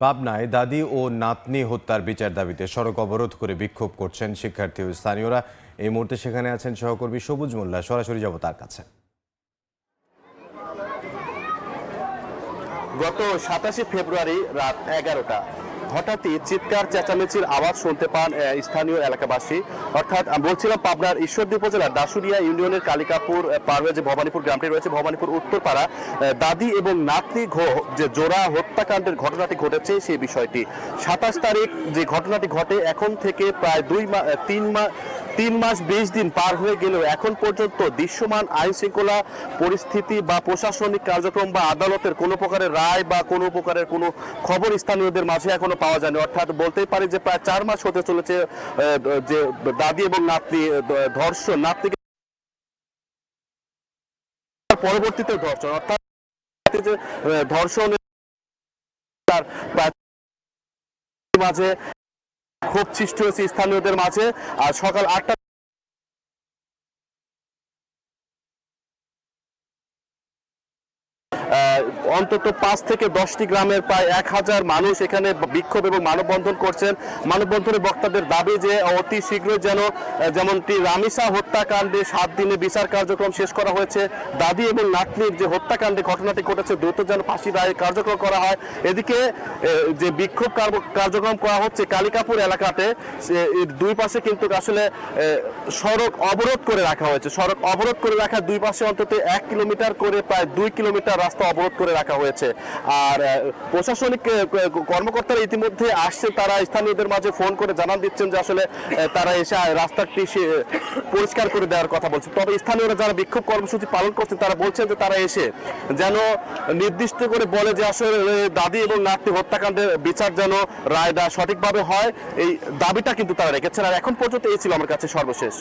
পাবনায় দাদি ও নাতনি হত্যার বিচার দাবিতে সড়ক অবরোধ করে বিক্ষোভ করছেন শিক্ষার্থী ও স্থানীয়রা। এই মুহূর্তে সেখানে আছেন সহকর্মী সবুজ মোল্লা, সরাসরি যাব তার কাছে। গত 27 ফেব্রুয়ারি রাত 11টা হঠাৎই চিৎকার চেঁচামেচির আওয়াজ শুনতে পান স্থানীয় এলাকাবাসী। অর্থাৎ বলছিলাম পাবনার ঈশ্বরদী উপজেলার দাসুরিয়া ইউনিয়নের কালিকাপুর পার হয়ে যে ভবানীপুর গ্রামটি রয়েছে, ভবানীপুর উত্তরপাড়া, দাদি এবং নাতনি যে জোড়া হত্যাকাণ্ডের ঘটনাটি ঘটেছে সেই বিষয়টি 27 তারিখ যে ঘটনাটি ঘটে এখন থেকে প্রায় 3 মাস 20 দিন পার হয়ে গেলেও এখন পর্যন্ত দৃশ্যমান আইন শৃঙ্খলা পরিস্থিতি বা প্রশাসনিক কার্যক্রম বা আদালতের কোনো প্রকারের রায় বা কোনো প্রকারের কোনো খবর স্থানীয়দের মাঝে এখনো পাওয়া যায়নি। অর্থাৎ বলতেই পারি যে প্রায় 4 মাস হতে চলেছে যে দাদি এবং নাতনি ধর্ষণ, নাতনিকে পরবর্তীতে ধর্ষণ, অর্থাৎ যে ধর্ষণ মাঝে ক্ষোভ সৃষ্টি হয়েছে স্থানীয়দের মাঝে। আর সকাল 8টা অন্তত 5 থেকে 10টি গ্রামের প্রায় 1000 মানুষ এখানে বিক্ষোভ এবং মানববন্ধন করছেন। মানববন্ধনের বক্তাদের দাবি যে অতি শীঘ্রই যেমনটি রামিসা হত্যাকাণ্ডে 7 দিনে বিচার কার্যক্রম শেষ করা হয়েছে, দাদি এবং নাতনির যে হত্যাকাণ্ডে ঘটনাটি ঘটেছে দ্রুত যেন ফাঁসি রায় কার্যক্রম করা হয়। এদিকে যে বিক্ষোভ কার্যক্রম করা হচ্ছে কালিকাপুর এলাকাতে, দুই পাশে কিন্তু আসলে সড়ক অবরোধ করে রাখা হয়েছে। সড়ক অবরোধ করে রাখা দুই পাশে অন্তত 1 কিলোমিটার করে প্রায় 2 কিলোমিটার রাস্তা অবরোধ করে রাখা হয়েছে। আর প্রশাসনিক কর্মকর্তারা ইতিমধ্যে আসছে, তারা স্থানীয়দের মাঝে ফোন করে জানান দিচ্ছেন যে আসলে তারা এসে রাস্তাটি পরিষ্কার করে দেওয়ার কথা বলছে। তবে স্থানীয়রা যারা বিক্ষোভ কর্মসূচি পালন করছেন তারা বলছেন যে তারা এসে যেন নির্দিষ্ট করে বলে যে আসলে দাদি এবং নাতনি হত্যাকাণ্ডের বিচার যেন রায়টা সঠিকভাবে হয়, এই দাবিটা কিন্তু তারা রেখেছেন। আর এখন পর্যন্ত এই ছিল আমার কাছে সর্বশেষ।